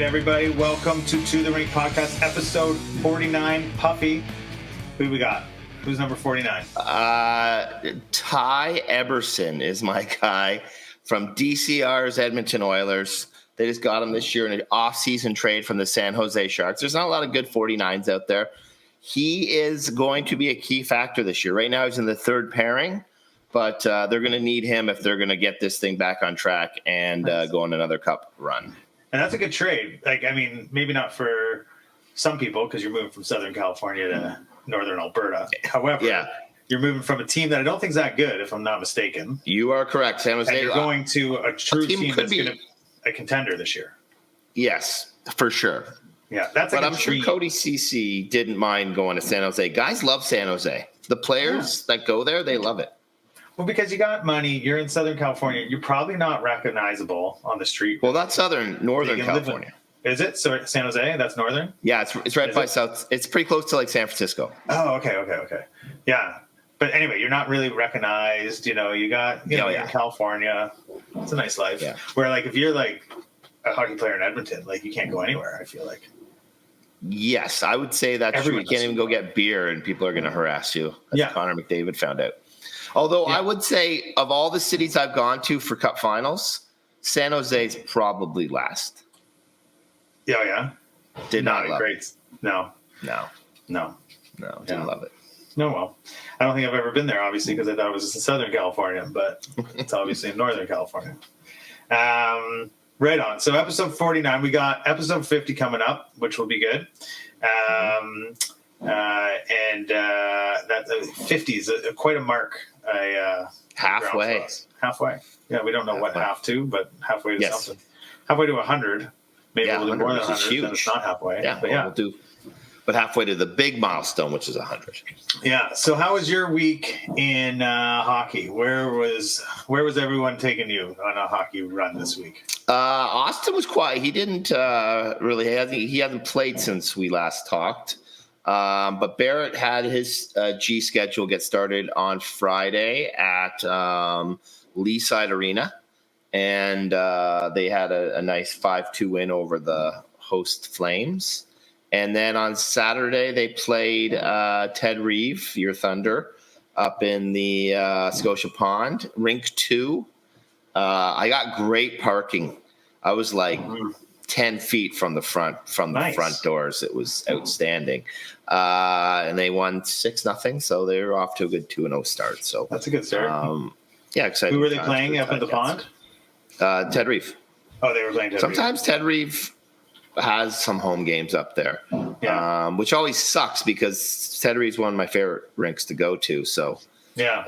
everybody. Welcome to the Rink podcast, episode 49. Puffy, who we got? Who's number 49? Ty Eberson is my guy from DCR's Edmonton Oilers. They just got him this year in an off-season trade from the San Jose Sharks. There's not a lot of good 49s out there. He is going to be a key factor this year. Right now he's in the third pairing, but they're going to need him if they're going to get this thing back on track and go on another cup run. And that's a good trade. Maybe not for some people because you're moving from Southern California to Northern Alberta. However, you're moving from a team that I don't think is that good, if I'm not mistaken. You are correct, San Jose. And you're going to a true team that's going to be a contender this year. Yes, for sure. Yeah, that's. But I'm sure Cody Ceci didn't mind going to San Jose. Guys love San Jose. The players that go there, they love it. Well, because you got money, you're in Southern California. You're probably not recognizable on the street. Well, that's Northern California. Is it? So San Jose, that's northern? Yeah, it's right by south. It's pretty close to like San Francisco. Oh, okay. Yeah. But anyway, you're not really recognized. You know, you got, you're in California. It's a nice life. Yeah. Where, like, if you're, like, a hockey player in Edmonton, like, you can't go anywhere, I feel like. Yes, I would say that's true. You can't even go get beer, and people are going to harass you. As Connor McDavid found out. Although I would say, of all the cities I've gone to for Cup Finals, San Jose is probably last. Yeah. Did not love it. No. Didn't love it. No, well, I don't think I've ever been there, obviously, because I thought it was in Southern California, but it's obviously in Northern California. Right on. So episode 49, we got episode 50 coming up, which will be good. That 50 is quite a mark. Halfway. Yeah, we don't know what half to, but halfway to something. Halfway to 100. Maybe we'll do more than 100. Then it's not halfway. Yeah, but we'll do. But halfway to the big milestone, which is 100. Yeah. So how was your week in hockey? Where was everyone taking you on a hockey run this week? Austin was quiet. He didn't really. He hasn't played since we last talked. But Barrett had his G schedule get started on Friday at Leaside Arena, and they had a nice 5-2 win over the host Flames. And then on Saturday, they played Ted Reeve, your Thunder, up in the Scotia Pond, Rink 2. I got great parking. I was like 10 feet from the front doors. It was outstanding. And they won 6-0, so they were off to a good 2-0 start. So that's a good start. Excited. Who were they playing up in the pond? Ted Reeve. Oh, they were playing Ted Reeve. Sometimes Ted Reeve has some home games up there, which always sucks because Ted Reeve's one of my favorite rinks to go to. So I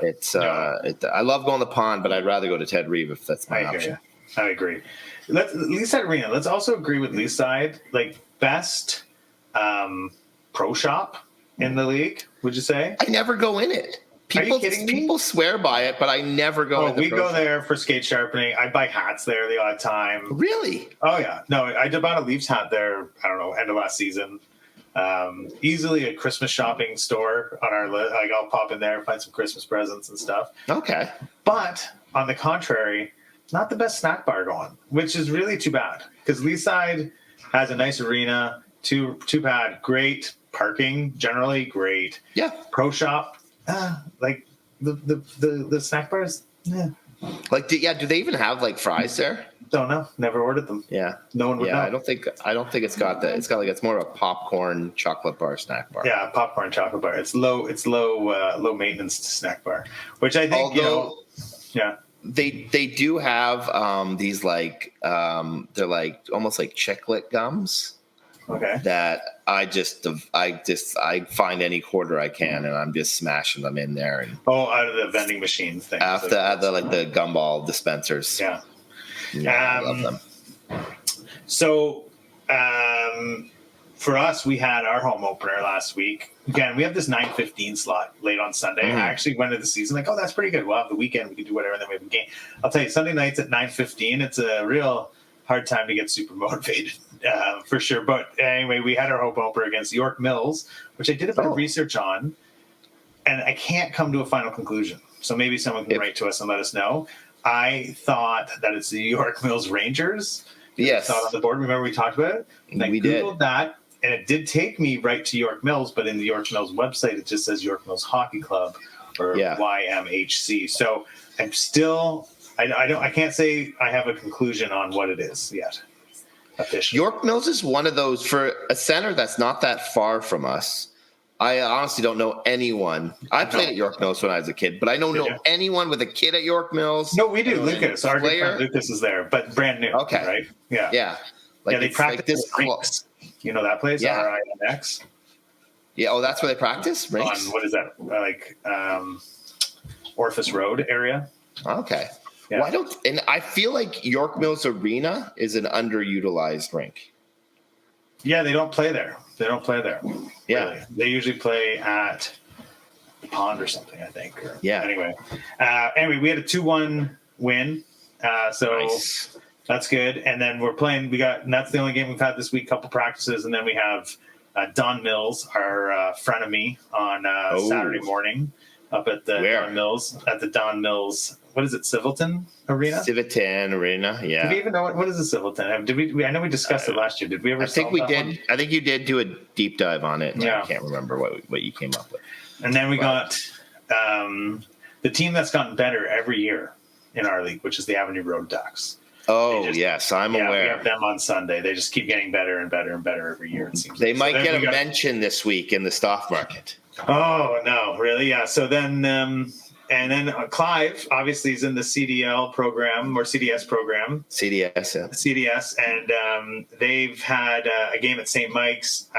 love going to the pond, but I'd rather go to Ted Reeve if that's my option. I agree. Leaside Arena. Let's also agree with Leaside, like best pro shop in the league. Would you say? I never go in it. Are you kidding me? People swear by it, but I never go in. We go there for skate sharpening. I buy hats there the odd time. Really? Oh, yeah. No, I bought a Leafs hat there, I don't know, end of last season. Easily a Christmas shopping store on our list. Like, I'll pop in there, find some Christmas presents and stuff. Okay. But, on the contrary, not the best snack bar going, which is really too bad. Because Leaside has a nice arena, too bad, great parking, generally great. Yeah. Pro shop. Like the snack bars, Like, do they even have like fries there? Don't know. Never ordered them. Yeah, no one would know. I don't think it's got that. It's more of a popcorn chocolate bar snack bar. Yeah, popcorn chocolate bar. It's low maintenance snack bar, which I think They do have these like they're like almost like chiclet gums. Okay. That I find any quarter I can, and I'm just smashing them in there. And out of the vending machine thing. After the gumball dispensers. Yeah. I love them. So, for us, we had our home opener last week. Again, we have this 9:15 slot late on Sunday. I actually went into the season like, that's pretty good. We'll have the weekend. We can do whatever, and then we have a game. I'll tell you, Sunday nights at 9:15, it's a real hard time to get super motivated, for sure. But anyway, we had our home opener against York Mills, which I did a bit of research on, and I can't come to a final conclusion. So maybe someone can write to us and let us know. I thought that it's the York Mills Rangers Yes. Saw it on the board. Remember we talked about it? And I Googled did. that, and it did take me right to York Mills, but in the York Mills website, it just says York Mills Hockey Club or YMHC. So I'm still, I can't say I have a conclusion on what it is yet. Officially. York Mills is one of those, for a center that's not that far from us. I honestly don't know anyone. I played at York Mills when I was a kid, but I don't know anyone with a kid at York Mills. No, we do. Lucas, our good friend Lucas is there, but brand new. Okay. Right? Yeah. Yeah. They practice Rinks. You know that place? Yeah. RINX? Yeah. Oh, that's where they practice? Rinks? On, what is that? Orpheus Road area. Okay. Yeah. And I feel like York Mills Arena is an underutilized rink. Yeah, they don't play there. Yeah. Really. They usually play at the pond or something, I think. Anyway, we had a 2-1 win. So nice. That's good. And then we're playing. And that's the only game we've had this week. Couple practices, and then we have Don Mills, our frenemy, on Saturday morning up at the Don Mills. What is it? Civilton Arena. Civilton Arena. Yeah. Do we even know what is a Civilton? Did we? I know we discussed it last year. Did we ever? I think we did. One? I think you did do a deep dive on it. Yeah. I can't remember what you came up with. And then we got the team that's gotten better every year in our league, which is the Avenue Road Ducks. Oh, yes, I'm aware. We have them on Sunday. They just keep getting better and better and better every year, it seems. They might get a mention this week in the stock market. Oh, no, really? Yeah. So then and then Clive obviously is in the CDL program or CDS program. CDS, yeah. CDS, and they've had a game at St. Mike's.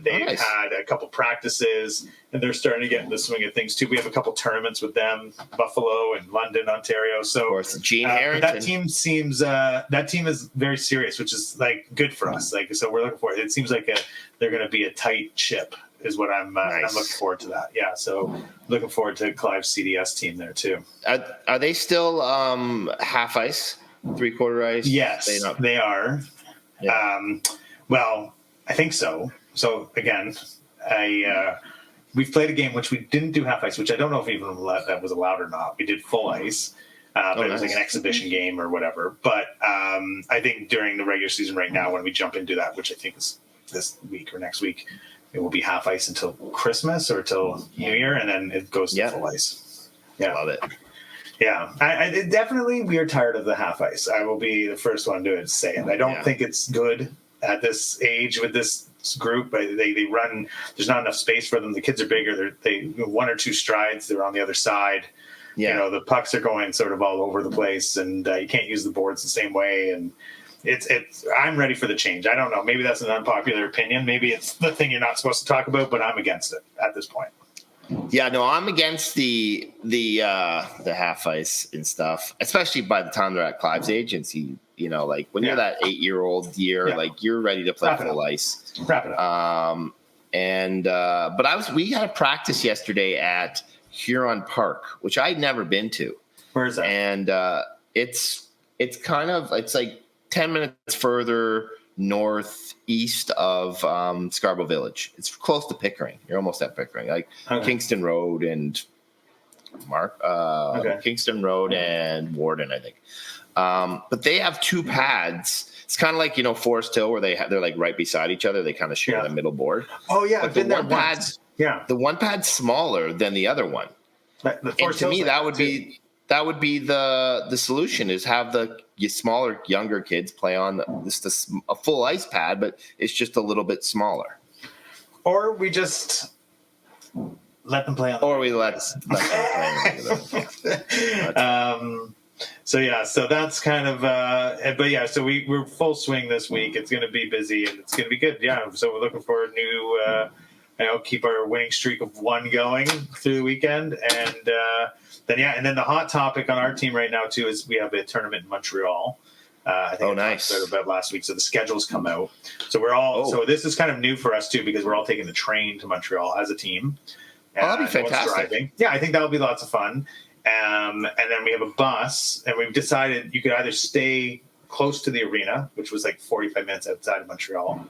They've had a couple practices, and they're starting to get in the swing of things too. We have a couple tournaments with them, Buffalo and London, Ontario. So of course, Gene Harrington. That team seems that team is very serious, which is like good for us. Like, so we're looking for it. It seems like they're going to be a tight ship. Is what I'm looking forward to that. Yeah, so looking forward to Clive's CDS team there too. Are they still half ice, 3/4 ice? Yes, they are. Yeah. Well, I think so. So again, we've played a game which we didn't do half ice, which I don't know if even that was allowed or not. We did full ice. But it was like an exhibition game or whatever. But I think during the regular season right now, when we jump into that, which I think is this week or next week, it will be half ice until Christmas or till New Year, and then it goes to full ice. Yeah, love it. Yeah, I definitely we are tired of the half ice. I will be the first one to say it. I don't think it's good at this age with this group. They run. There's not enough space for them. The kids are bigger. They one or two strides. They're on the other side. Yeah. You know, the pucks are going sort of all over the place, and you can't use the boards the same way. And it's. I'm ready for the change. I don't know. Maybe that's an unpopular opinion. Maybe it's the thing you're not supposed to talk about, but I'm against it at this point. Yeah, no, I'm against the half ice and stuff, especially by the time they're at Clive's age. And you know, like when you're that 8-year-old like you're ready to play full ice. Wrap it up. But we had a practice yesterday at Huron Park, which I'd never been to. Where is that? And it's like 10 minutes further northeast of Scarborough Village. It's close to Pickering. You're almost at Pickering, like Kingston Road and Kingston Road and Warden, I think. But they have two pads. It's kind of like, you know, Forest Hill, where they're like right beside each other. They kind of share the middle board. Oh yeah, but I've been there once. The one pad's smaller than the other one. And to me, that would be the solution, is have the smaller, younger kids play on a full ice pad, but it's just a little bit smaller. Or we just let them play on. Or we let them play. So that's kind of. But yeah, so we're full swing this week. It's going to be busy and it's going to be good. Yeah, so we're looking for a new. Keep our winning streak of 1 going through the weekend, and then the hot topic on our team right now too is we have a tournament in Montreal. I think nice. I talked about last week. So the schedules come out. So we're all. So this is kind of new for us too, because we're all taking the train to Montreal as a team. That'll be fantastic. Yeah, I think that'll be lots of fun. And then we have a bus, and we've decided you could either stay close to the arena, which was like 45 minutes outside of Montreal,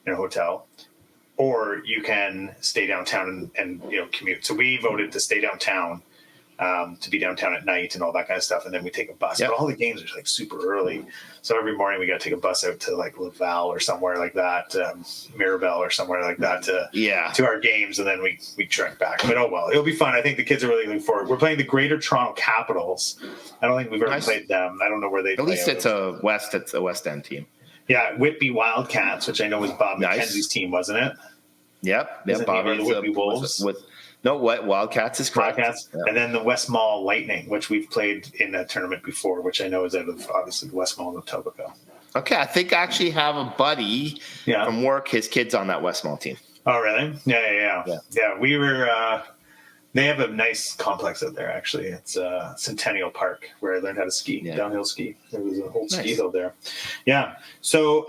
in a hotel, or you can stay downtown and commute. So we voted to stay downtown, to be downtown at night and all that kind of stuff. And then we take a bus. But all the games are like super early. So every morning we got to take a bus out to like Laval or somewhere like that, Mirabel or somewhere like that to our games. And then we trek back. But oh well, it'll be fun. I think the kids are really looking forward. We're playing the Greater Toronto Capitals. I don't think we've ever played them. I don't know where they play. At least it's a West End team. Yeah, Whitby Wildcats, which I know was Bob McKenzie's team, wasn't it? Yep. Bobby Whitby Wolves. Wildcats is correct. Wildcats. Yeah. And then the West Mall Lightning, which we've played in a tournament before, which I know is out of obviously the West Mall of Etobicoke. Okay, I think I actually have a buddy from work. His kid's on that West Mall team. Oh, really? Yeah. We were. They have a nice complex out there. Actually, it's Centennial Park where I learned how to ski, downhill ski. There was a whole ski hill there. Yeah. So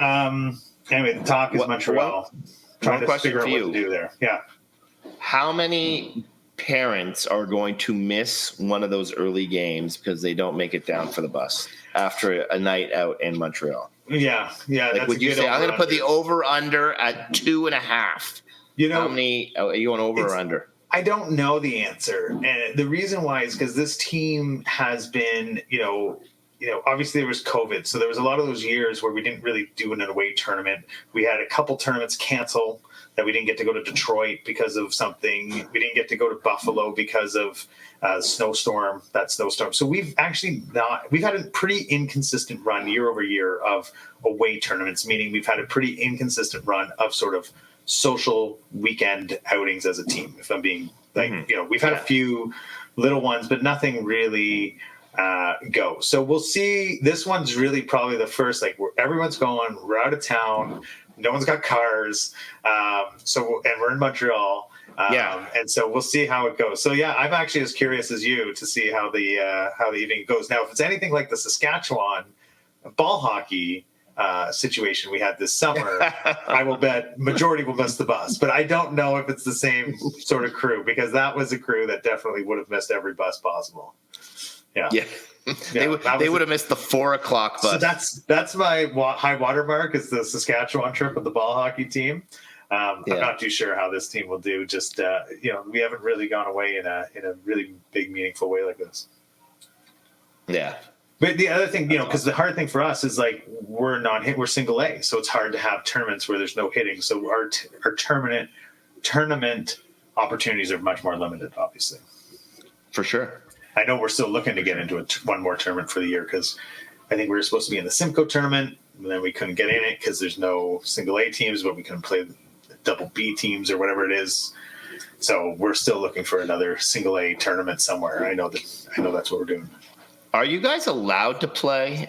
anyway, the talk is Montreal. Trying to figure out what to do there. Yeah. How many parents are going to miss one of those early games because they don't make it down for the bus after a night out in Montreal? Yeah. Like, would you say I'm going to put the over/under at 2.5? How many are you going over or under? I don't know the answer, and the reason why is because this team has been, obviously there was COVID, so there was a lot of those years where we didn't really do an away tournament. We had a couple tournaments cancel. That we didn't get to go to Detroit because of something. We didn't get to go to Buffalo because of that snowstorm. So we've actually we've had a pretty inconsistent run year over year of away tournaments, meaning we've had a pretty inconsistent run of sort of social weekend outings as a team. If I'm being we've had a few little ones, but nothing really go. So we'll see. This one's really probably the first, where everyone's going, we're out of town. No one's got cars, and we're in Montreal, and so we'll see how it goes. So I'm actually as curious as you to see how the evening goes. Now, if it's anything like the Saskatchewan ball hockey situation we had this summer, I will bet majority will miss the bus. But I don't know if it's the same sort of crew, because that was a crew that definitely would have missed every bus possible. Yeah. They would have missed the 4:00 bus. So that's my high water mark, is the Saskatchewan trip with the ball hockey team. I'm not too sure how this team will do. Just we haven't really gone away in a really big, meaningful way like this. Yeah. But the other thing, because the hard thing for us is we're single A, so it's hard to have tournaments where there's no hitting. So our tournament opportunities are much more limited, obviously. For sure. I know we're still looking to get into one more tournament for the year, because I think we were supposed to be in the Simcoe tournament, and then we couldn't get in it because there's no single A teams, but we can play the double B teams or whatever it is. So we're still looking for another single A tournament somewhere. I know that's what we're doing. Are you guys allowed to play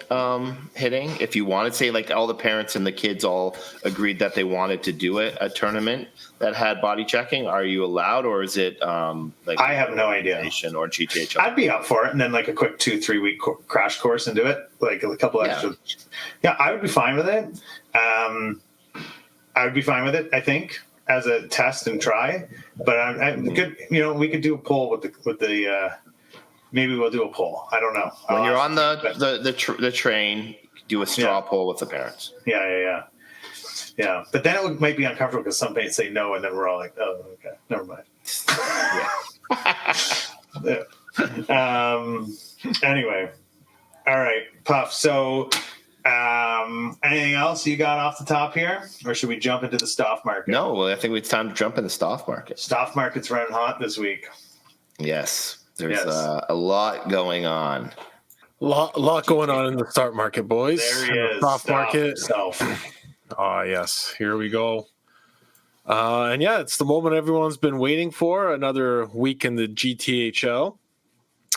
hitting? If you wanted, say, all the parents and the kids all agreed that they wanted to do a tournament that had body checking, are you allowed, or is it I have no idea. Or GTHL? I'd be up for it, and then a quick 2-3 week crash course and do it, a couple extra. Yeah, I would be fine with it. I would be fine with it, I think, as a test and try. But good. We could do a poll with the. Maybe we'll do a poll. I don't know. When you're on the train, do a straw poll with the parents. Yeah. But then it might be uncomfortable because some parents say no, and then we're all like, "Oh, okay, never mind." Anyway, all right, Puff. So, anything else you got off the top here, or should we jump into the stock market? No, well, I think it's time to jump in the stock market. Stock market's running hot this week. Yes. There's a lot going on. Lot going on in the stock market, boys. There he is. Stock market. Yes. Here we go. And it's the moment everyone's been waiting for. Another week in the GTHL.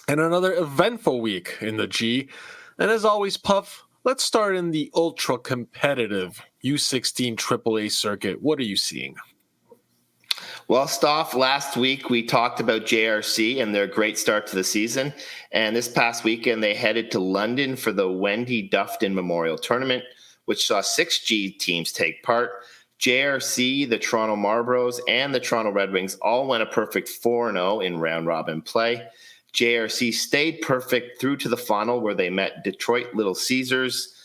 And another eventful week in the G. And as always, Puff, let's start in the ultra-competitive U16 AAA circuit. What are you seeing? Well, Stoff, last week we talked about JRC and their great start to the season. And this past weekend, they headed to London for the Wendy Dufton Memorial Tournament, which saw 6 G teams take part. JRC, the Toronto Marlboros, and the Toronto Red Wings all went a perfect 4-0 in round-robin play. JRC stayed perfect through to the final, where they met Detroit Little Caesars.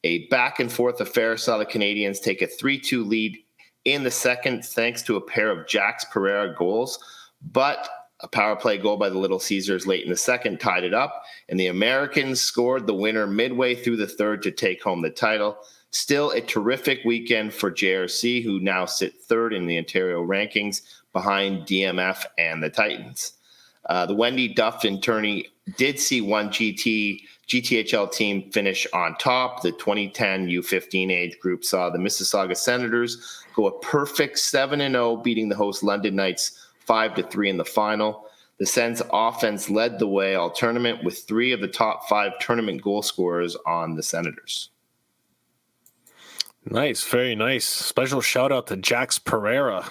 A back-and-forth affair saw the Canadians take a 3-2 lead in the second, thanks to a pair of Jax Pereira goals. But A power play goal by the Little Caesars late in the second tied it up, and the Americans scored the winner midway through the third to take home the title. Still a terrific weekend for JRC, who now sit third in the Ontario rankings behind DMF and the Titans. The Wendy Duff and tourney did see one GTHL team finish on top. The 2010 U15 age group saw the Mississauga Senators go a perfect 7-0, beating the host London Knights 5-3 in the final. The Sens offense led the way all tournament with 3 of the top 5 tournament goal scorers on the Senators. Nice, very nice. Special shout out to Jax Pereira.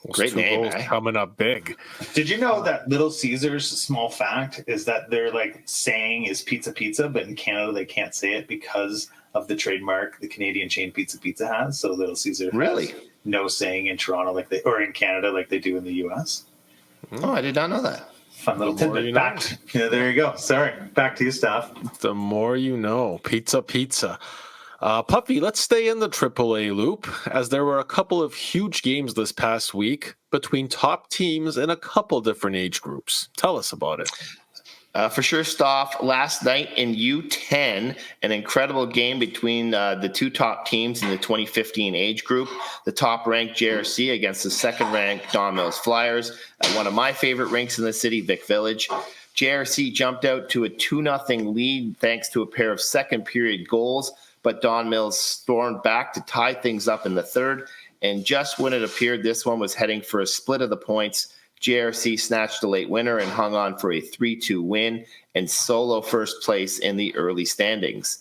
Those Great name, coming up big. Did you know that Little Caesars, small fact, is that their saying is pizza pizza, but in Canada they can't say it because of the trademark the Canadian chain Pizza has. So Little Caesar has no saying in Toronto or in Canada like they do in the US. Oh, I did not know that. Fun little tidbit. There you go. Sorry. Back to you, Steph. The more you know. Pizza. Puffy, let's stay in the AAA loop, as there were a couple of huge games this past week between top teams in a couple different age groups. Tell us about it. For sure, Stoff. Last night in U10, an incredible game between the 2 top teams in the 2015 age group. The top-ranked JRC against the second-ranked Don Mills Flyers at one of my favorite rinks in the city, Vic Village. JRC jumped out to a 2-0 lead thanks to a pair of second-period goals, but Don Mills stormed back to tie things up in the third, and just when it appeared this one was heading for a split of the points, JRC snatched a late winner and hung on for a 3-2 win and solo first place in the early standings.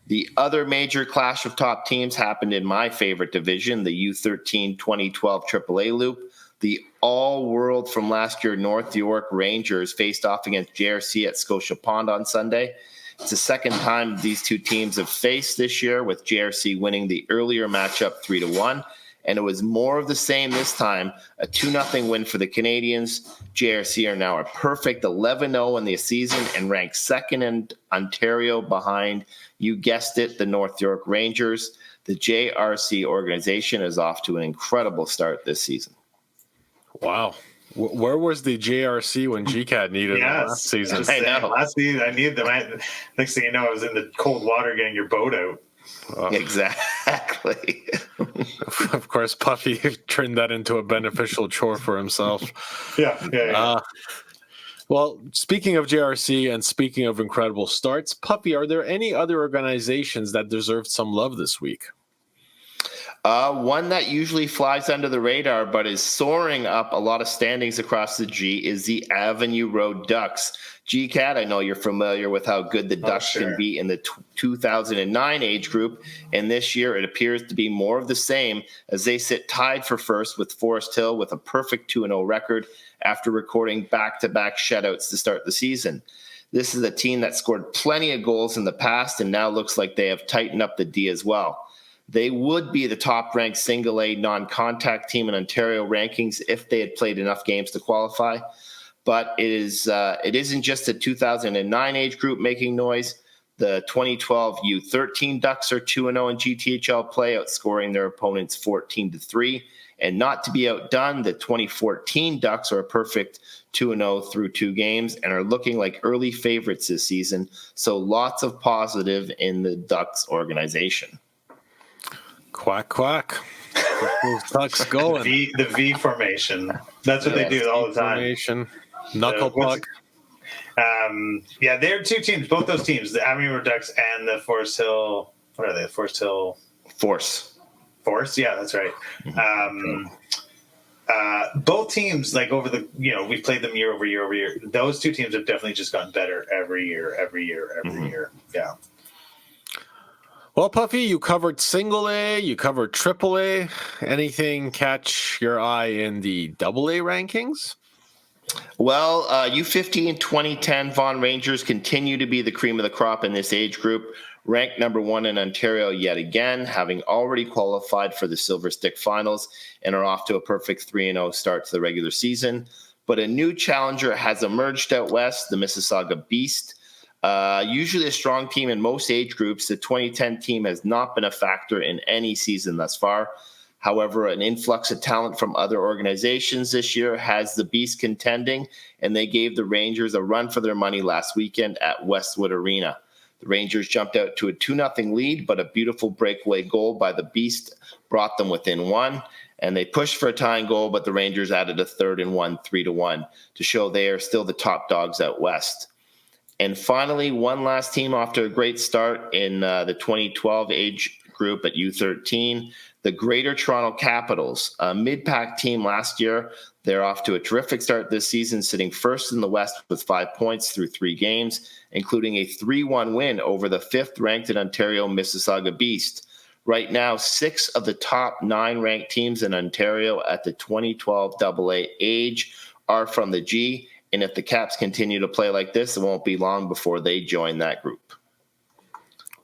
The other major clash of top teams happened in my favorite division, the U13 2012 AAA loop. The all-world from last year North York Rangers faced off against JRC at Scotia Pond on Sunday. It's the second time these 2 teams have faced this year, with JRC winning the earlier matchup 3-1. And it was more of the same this time, a 2-0 win for the Canadians. JRC are now a perfect 11-0 in the season and ranked second in Ontario behind, you guessed it, the North York Rangers. The JRC organization is off to an incredible start this season. Wow. Where was the JRC when GCAD needed them last season? I know. Last season, I needed them. Next thing you know, I was in the cold water getting your boat out. Exactly. Of course, Puffy turned that into a beneficial chore for himself. Yeah. Well, speaking of JRC and speaking of incredible starts, Puffy, are there any other organizations that deserved some love this week? One that usually flies under the radar but is soaring up a lot of standings across the G is the Avenue Road Ducks. GCAT, I know you're familiar with how good the Ducks can be in the 2009 age group, and this year it appears to be more of the same as they sit tied for first with Forest Hill with a perfect 2-0 record after recording back-to-back shutouts to start the season. This is a team that scored plenty of goals in the past and now looks like they have tightened up the D as well. They would be the top-ranked single-A non-contact team in Ontario rankings if they had played enough games to qualify. But it isn't just the 2009 age group making noise. The 2012 U13 Ducks are 2-0 in GTHL play, outscoring their opponents 14-3. And not to be outdone, the 2014 Ducks are a perfect 2-0 through 2 games and are looking like early favorites this season. So lots of positive in the Ducks organization. Quack, quack. Those Ducks going. The V formation. That's what they do all the time. Formation. Knuckle puck. They're 2 teams. Both those teams, the Avenue Road Ducks and the Forest Hill. What are they? Forest Hill Force. Yeah, that's right. Both teams, over the we've played them year over year. Those 2 teams have definitely just gotten better every year. Yeah. Well, Puffy, you covered single A, you covered triple A. Anything catch your eye in the double A rankings? Well, U15 2010 Vaughan Rangers continue to be the cream of the crop in this age group, ranked number 1 in Ontario yet again, having already qualified for the Silver Stick Finals and are off to a perfect 3-0 start to the regular season. But a new challenger has emerged out west, the Mississauga Beast. Usually a strong team in most age groups, the 2010 team has not been a factor in any season thus far. However, an influx of talent from other organizations this year has the Beast contending, and they gave the Rangers a run for their money last weekend at Westwood Arena. The Rangers jumped out to a 2-0 lead, but a beautiful breakaway goal by the Beast brought them within one, and they pushed for a tying goal, but the Rangers added a third and won 3-1 to show they are still the top dogs out west. And finally, one last team off to a great start in the 2012 age group at U13, the Greater Toronto Capitals, a mid-pack team last year. They're off to a terrific start this season, sitting first in the West with 5 points through 3 games, including a 3-1 win over the 5th-ranked in Ontario Mississauga Beast. Right now, 6 of the top 9 ranked teams in Ontario at the 2012 AA age are from the G, and if the Caps continue to play like this, it won't be long before they join that group.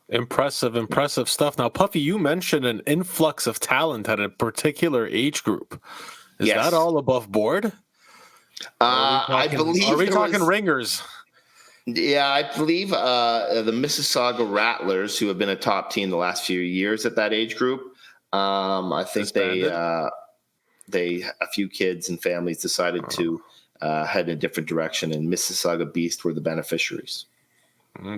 Impressive stuff. Now, Puffy, you mentioned an influx of talent at a particular age group. Is that all above board? I believe. Are we talking Ringers? Yeah, I believe the Mississauga Rattlers, who have been a top team the last few years at that age group. I think a few kids and families decided to head in a different direction, and Mississauga Beast were the beneficiaries.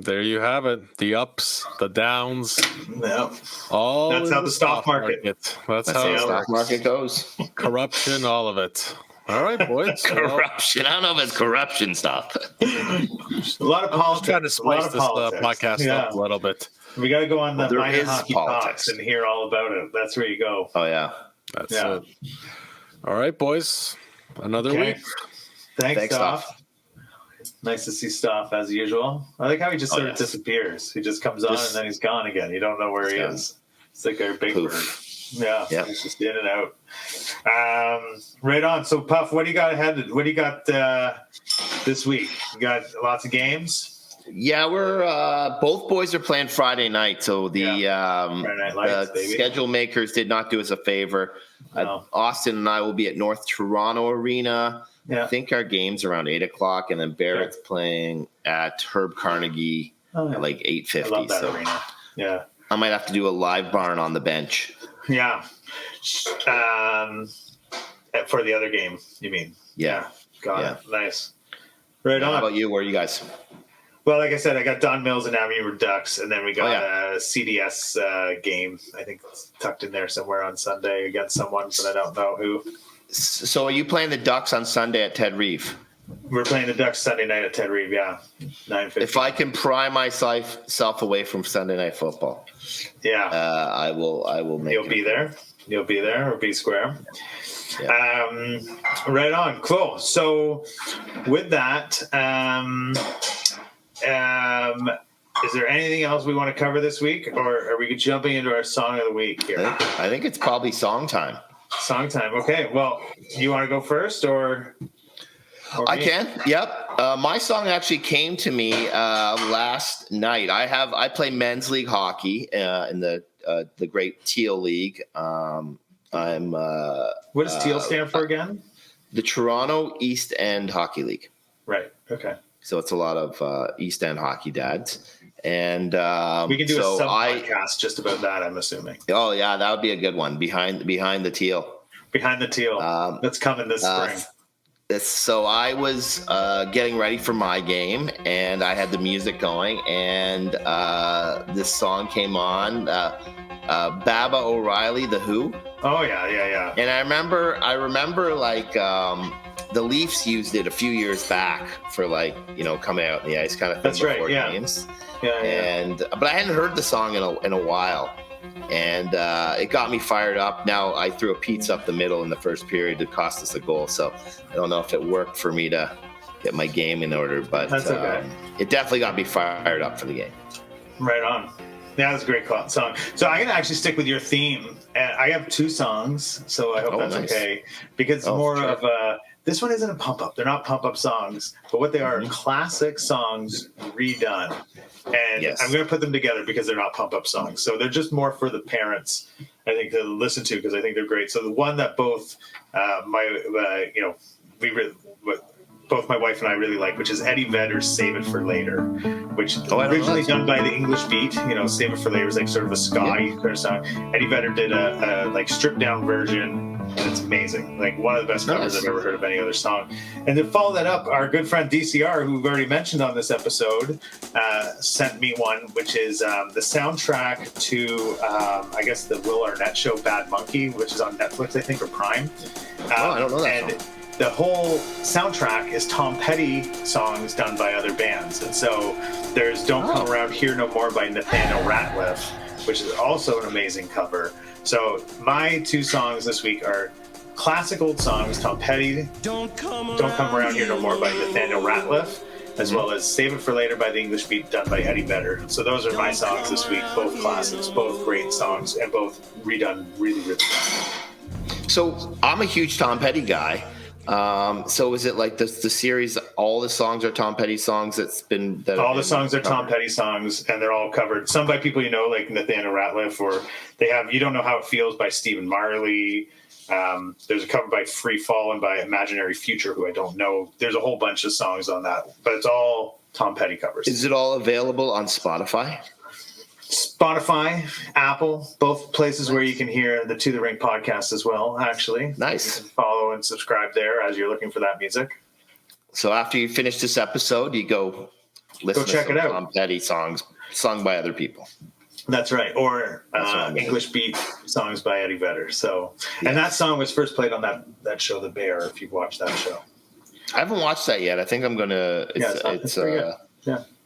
There you have it. The ups, the downs. No. All that's how the stock market. That's how the stock market goes. Corruption, all of it. All right, boys. Corruption. I don't know if it's corruption stuff. A lot of politics. Trying to spice this podcast up a little bit. We got to go on the Minor Hockey politics. Talks and hear all about it. That's where you go. Oh, yeah. That's it. All right, boys. Another week. Thanks, Stoff. Nice to see Stoff as usual. I like how he just sort of disappears. He just comes on and then he's gone again. You don't know where he is. It's like our big bird. Yeah, he's just in and out. Right on. So, Puff, what do you got ahead? What do you got this week? You got lots of games? Yeah, we're both boys are playing Friday night. So the schedule makers did not do us a favor. No. Austin and I will be at North Toronto Arena. Yeah. I think our game's around 8:00, and then Barrett's playing at Herb Carnegie at like 8:50. I love that arena. Yeah, I might have to do a live barn on the bench. Yeah, for the other game, you mean? Yeah. Got it. Nice. Right on. How about you? Where are you guys? Well, like I said, I got Don Mills and Avenue Redux, and then we got a CDS game. I think it's tucked in there somewhere on Sunday against someone, but I don't know who. So are you playing the Ducks on Sunday at Ted Reeve? We're playing the Ducks Sunday night at Ted Reeve, 9:50. If I can pry myself away from Sunday night football, I will make You'll be there. You'll be there or be square. Yeah. Right on. Cool. So with that, is there anything else we want to cover this week, or are we jumping into our song of the week here? I think it's probably song time. Song time. Okay. Well, you want to go first or I can. Yep. My song actually came to me last night. I play men's league hockey in the great Teal League. What does Teal stand for again? The Toronto East End Hockey League. Right. Okay. So it's a lot of East End hockey dads. And we can do a sub-podcast just about that, I'm assuming. Oh, yeah, that would be a good one. Behind the Teal. Behind the Teal. That's coming this spring. So I was getting ready for my game, and I had the music going, and this song came on, Baba O'Reilly, The Who. Oh, yeah. And I remember like the Leafs used it a few years back for coming out on the ice kind of thing. That's right, games. But I hadn't heard the song in a while, and it got me fired up. Now I threw a pizza up the middle in the first period to cost us a goal, so I don't know if it worked for me to get my game in order, but that's okay. It definitely got me fired up for the game. Right on. Yeah, that's a great song. So I'm going to actually stick with your theme. And I have 2 songs, so I hope that's nice. Okay. Because it's more of a... This one isn't a pump-up. They're not pump-up songs. But what they are classic songs redone. And I'm going to put them together because they're not pump-up songs. So they're just more for the parents, I think, to listen to because I think they're great. So the one that both both my wife and I really like, which is Eddie Vedder's "Save It for Later," which originally done by the English Beat. You know, "Save It for Later" is like sort of a ska song. Eddie Vedder did a like stripped down version. And it's amazing. Like one of the best covers I've ever heard of any other song. And to follow that up, our good friend DCR, who we've already mentioned on this episode, sent me one, which is the soundtrack to, I guess, the Will Arnett show Bad Monkey, which is on Netflix, I think, or Prime. I don't know that song. The whole soundtrack is Tom Petty songs done by other bands. And so there's Don't Come Around Here No More by Nathaniel Rateliff, which is also an amazing cover. So my two songs this week are classic old songs, Tom Petty, Don't Come Around Here No More by Nathaniel Rateliff, as well as Save It for Later by the English Beat done by Eddie Vedder. So those are my songs this week, both classics, both great songs, and both redone really, really well. So I'm a huge Tom Petty guy. So is it like the series, all the songs are Tom Petty songs all the songs are Tom Petty songs, and they're all covered. Some by people you know, like Nathaniel Rateliff, or they have You Don't Know How It Feels by Stephen Marley. There's a cover by Free Fallin' by Imaginary Future, who I don't know. There's a whole bunch of songs on that, but it's all Tom Petty covers. Is it all available on Spotify? Spotify, Apple, both places where you can hear the To The Rink podcast as well, actually. Nice. You can follow and subscribe there as you're looking for that music. So after you finish this episode, you go listen check to it out. Tom Petty songs sung by other people. That's right. Or English Beat songs by Eddie Vedder. So, and that song was first played on that show, The Bear, if you've watched that show. I haven't watched that yet. I think I'm going to,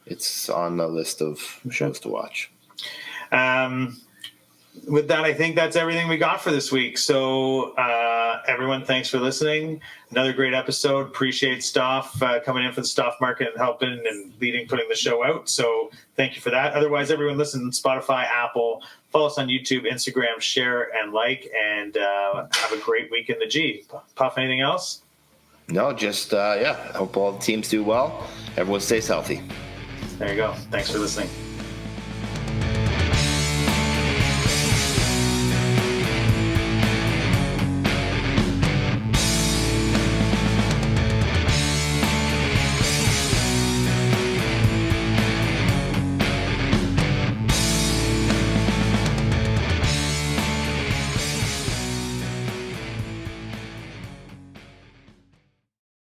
it's on the list of shows to watch. With that, I think that's everything we got for this week. So, everyone, thanks for listening. Another great episode. Appreciate Stoff coming in for the Stoff Market and helping and putting the show out. So, thank you for that. Otherwise, everyone listen on Spotify, Apple, follow us on YouTube, Instagram, share and like, and have a great week in the G. Puff, anything else? No, just, I hope all the teams do well. Everyone stays healthy. There you go. Thanks for listening.